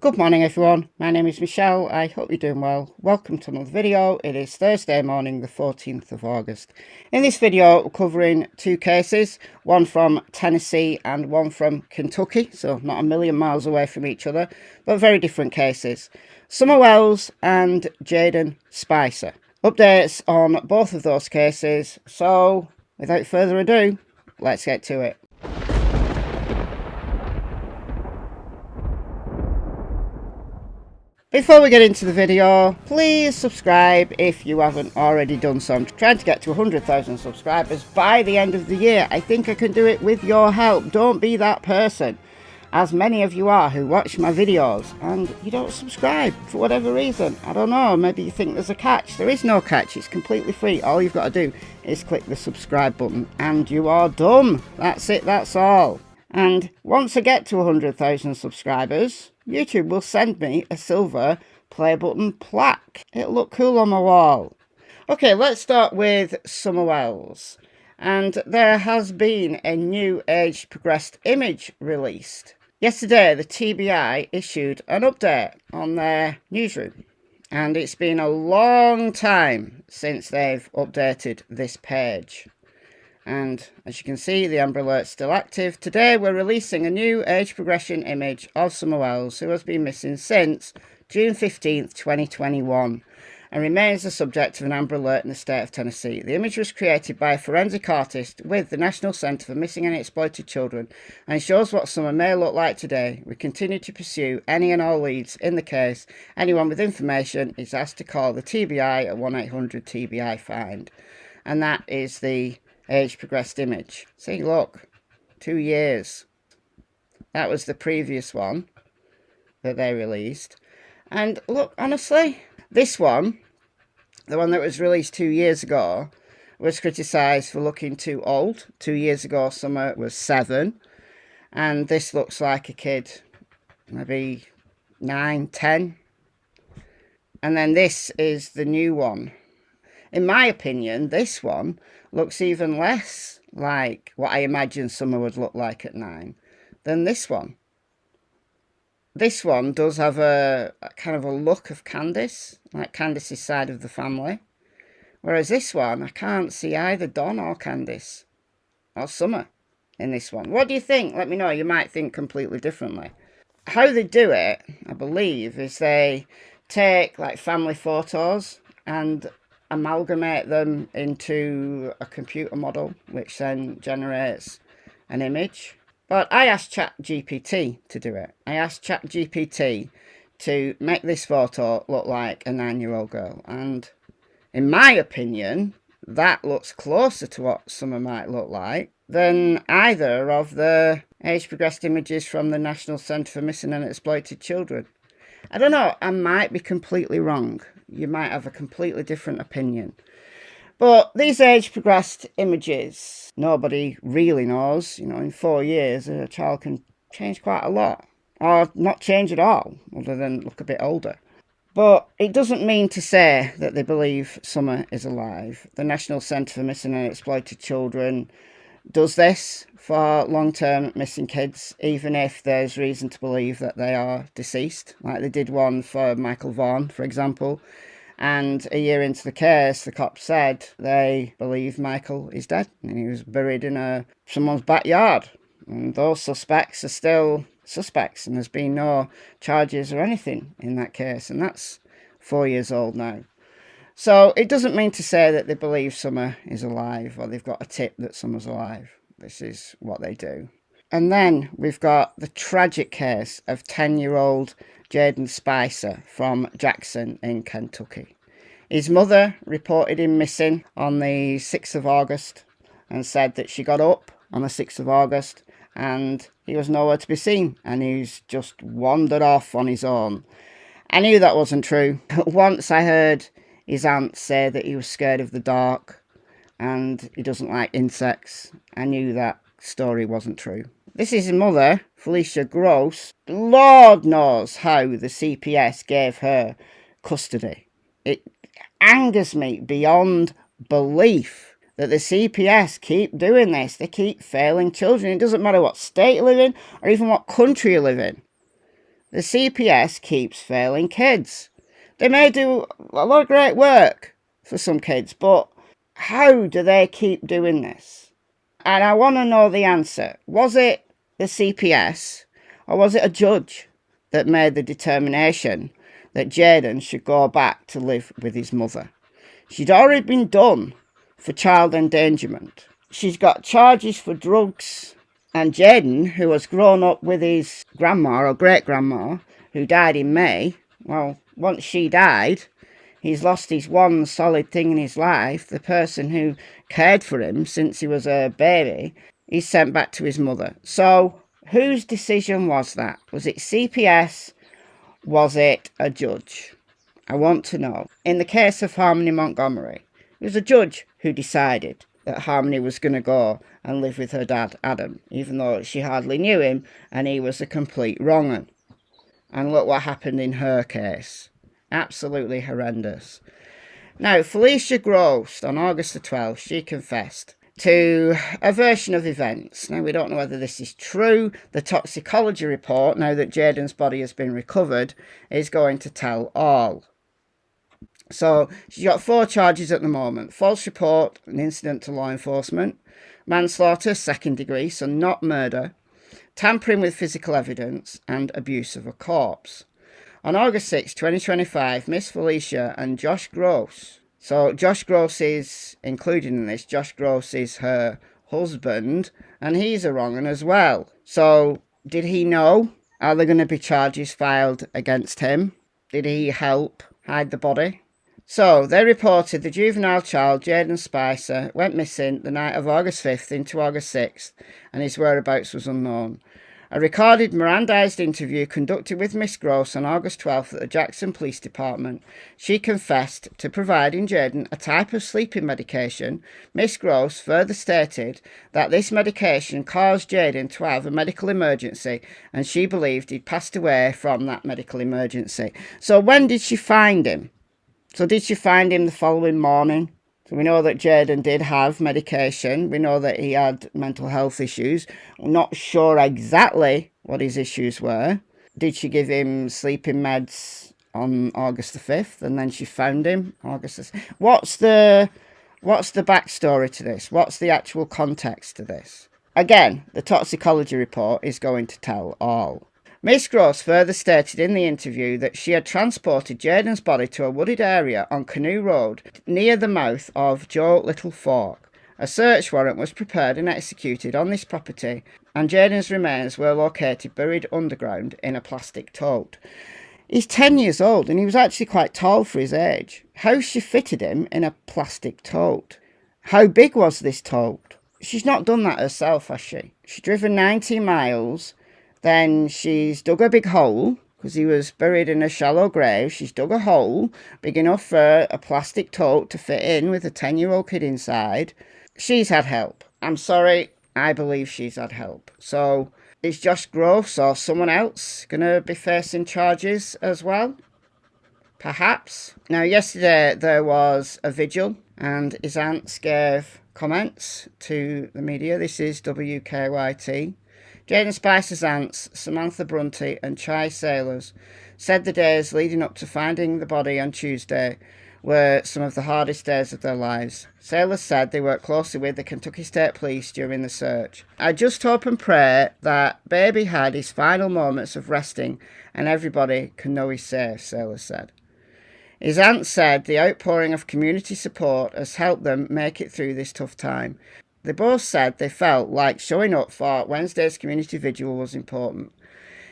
Good morning everyone, my name is Michelle, I hope you're doing well. Welcome to another video. It is Thursday morning the 14th of August. In this video we're covering two cases, one from Tennessee and one from Kentucky, so not a million miles away from each other, but very different cases. Summer Wells and Jayden Spicer. Updates on both of those cases, so without further ado, let's get to it. Before we get into the video, please subscribe if you haven't already done so. I'm trying to get to 100,000 subscribers by the end of the year. I think I can do it with your help. Don't be that person, as many of you are, who watch my videos and you don't subscribe for whatever reason. I don't know, maybe you think there's a catch. There is no catch, it's completely free. All you've got to do is click the subscribe button and you are done. That's it, that's all. And once I get to 100,000 subscribers, YouTube will send me a silver play button plaque. It'll look cool on my wall. Okay, let's start with Summer Wells. And there has been a new age progressed image released. Yesterday, the TBI issued an update on their newsroom. And it's been a long time since they've updated this page. And as you can see, the Amber Alert's still active. Today we're releasing a new age progression image of Summer Wells, who has been missing since June 15th, 2021 and remains the subject of an Amber Alert in the state of Tennessee. The image was created by a forensic artist with the National Centre for Missing and Exploited Children and shows what Summer may look like today. We continue to pursue any and all leads in the case. Anyone with information is asked to call the TBI at 1-800-TBI-FIND. And that is the age progressed image. See, look, 2 years. That was the previous one that they released. And look, honestly, this one, the one that was released 2 years ago, was criticised for looking too old. 2 years ago, Summer was 7. And this looks like a kid, maybe 9, 10. And then this is the new one. In my opinion, this one looks even less like what I imagine Summer would look like at 9 than this one. This one does have a kind of a look of Candace, like Candace's side of the family. Whereas this one, I can't see either Don or Candace or Summer in this one. What do you think? Let me know. You might think completely differently. How they do it, I believe, is they take like family photos and amalgamate them into a computer model, which then generates an image. But I asked ChatGPT to do it. I asked ChatGPT to make this photo look like a 9-year-old girl. And in my opinion, that looks closer to what Summer might look like than either of the age-progressed images from the National Centre for Missing and Exploited Children. I don't know, I might be completely wrong. You might have a completely different opinion. But these age-progressed images, nobody really knows. You know, in 4 years, a child can change quite a lot. Or not change at all, other than look a bit older. But it doesn't mean to say that they believe Summer is alive. The National Centre for Missing and Exploited Children does this for long-term missing kids, even if there's reason to believe that they are deceased. Like they did one for Michael Vaughan, for example. And a year into the case, the cops said they believe Michael is dead and he was buried in someone's backyard. And those suspects are still suspects, and there's been no charges or anything in that case. And that's 4 years old now. So it doesn't mean to say that they believe Summer is alive or they've got a tip that Summer's alive. This is what they do. And then we've got the tragic case of 10-year-old Jayden Spicer from Jackson in Kentucky. His mother reported him missing on the 6th of August and said that she got up on the 6th of August and he was nowhere to be seen and he's just wandered off on his own. I knew that wasn't true. Once I heard his aunt say that he was scared of the dark and he doesn't like insects. I knew that story wasn't true. This is his mother, Felicia Gross. Lord knows how the CPS gave her custody. It angers me beyond belief that the CPS keep doing this. They keep failing children. It doesn't matter what state you live in or even what country you live in. The CPS keeps failing kids. They may do a lot of great work for some kids, but how do they keep doing this? And I want to know the answer. Was it the CPS or was it a judge that made the determination that Jayden should go back to live with his mother? She'd already been done for child endangerment. She's got charges for drugs. And Jayden, who has grown up with his grandma or great-grandma, who died in May, well, once she died, he's lost his one solid thing in his life, the person who cared for him since he was a baby. He's sent back to his mother. So, whose decision was that? Was it CPS? Was it a judge? I want to know. In the case of Harmony Montgomery, it was a judge who decided that Harmony was going to go and live with her dad, Adam, even though she hardly knew him and he was a complete wrong-un. And look what happened in her case. Absolutely horrendous. Now, Felicia Gross, on August the 12th, she confessed to a version of events. Now, we don't know whether this is true. The toxicology report, now that Jayden's body has been recovered, is going to tell all. So, she's got 4 charges at the moment. False report, an incident to law enforcement. Manslaughter, second degree, so not murder. Tampering with physical evidence and abuse of a corpse. On August 6, 2025, Miss Felicia and Josh Gross. So Josh Gross is included in this. Josh Gross is her husband, and he's a wrong one as well. So did he know? Are there going to be charges filed against him? Did he help hide the body? So they reported the juvenile child, Jayden Spicer, went missing the night of August 5th into August 6th, and his whereabouts was unknown. A recorded Mirandized interview conducted with Miss Gross on August 12th at the Jackson Police Department. She confessed to providing Jayden a type of sleeping medication. Miss Gross further stated that this medication caused Jayden to have a medical emergency, and she believed he'd passed away from that medical emergency. So when did she find him? So did she find him the following morning? So we know that Jayden did have medication. We know that he had mental health issues. I'm not sure exactly what his issues were. Did she give him sleeping meds on August the 5th and then she found him August the 6th? What's the backstory to this? What's the actual context to this? Again, the toxicology report is going to tell all. Miss Gross further stated in the interview that she had transported Jayden's body to a wooded area on Canoe Road near the mouth of Joe Little Fork. A search warrant was prepared and executed on this property, and Jayden's remains were located buried underground in a plastic tote. He's 10 years old and he was actually quite tall for his age. How she fitted him in a plastic tote? How big was this tote? She's not done that herself, has she? She's driven 90 miles. Then she's dug a big hole, because he was buried in a shallow grave. She's dug a hole big enough for a plastic tote to fit in with a 10-year-old kid inside. She's had help. I'm sorry, I believe she's had help. So is Josh Gross or someone else going to be facing charges as well? Perhaps. Now, yesterday there was a vigil and his aunts gave comments to the media. This is WKYT. Jayden Spicer's aunts, Samantha Brunty and Chai Sailors, said the days leading up to finding the body on Tuesday were some of the hardest days of their lives. Sailors said they worked closely with the Kentucky State Police during the search. I just hope and pray that baby had his final moments of resting and everybody can know he's safe, Sailors said. His aunt said the outpouring of community support has helped them make it through this tough time. They both said they felt like showing up for Wednesday's community vigil was important.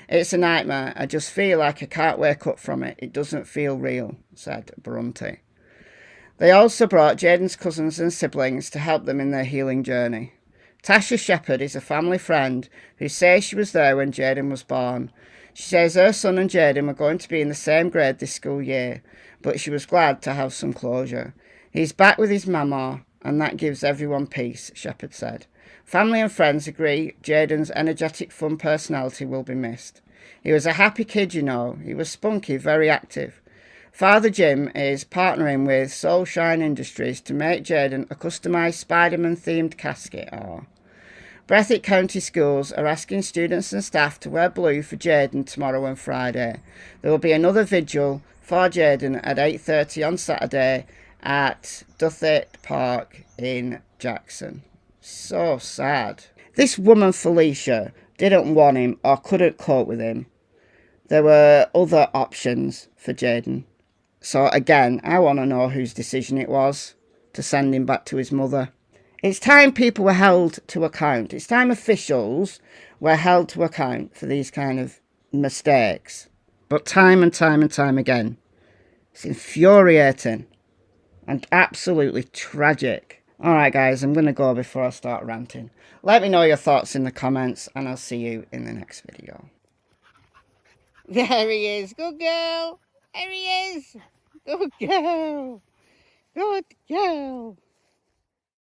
It's a nightmare. I just feel like I can't wake up from it. It doesn't feel real, said Brunty. They also brought Jayden's cousins and siblings to help them in their healing journey. Tasha Shepherd is a family friend who says she was there when Jayden was born. She says her son and Jayden were going to be in the same grade this school year, but she was glad to have some closure. He's back with his mama, and that gives everyone peace, Shepherd said. Family and friends agree Jayden's energetic, fun personality will be missed. He was a happy kid, you know. He was spunky, very active. Father Jim is partnering with Soulshine Industries to make Jayden a customised Spider-Man-themed casket. Breathitt County Schools are asking students and staff to wear blue for Jayden tomorrow and Friday. There will be another vigil for Jayden at 8:30 on Saturday at Duthett Park in Jackson. So sad. This woman Felicia didn't want him or couldn't cope with him. There were other options for Jayden. So again, I want to know whose decision it was to send him back to his mother. It's time people were held to account. It's time officials were held to account for these kind of mistakes. But time and time and time again, it's infuriating and absolutely tragic. Alright guys, I'm going to go before I start ranting. Let me know your thoughts in the comments and I'll see you in the next video. There he is. Good girl. There he is. Good girl. Good girl.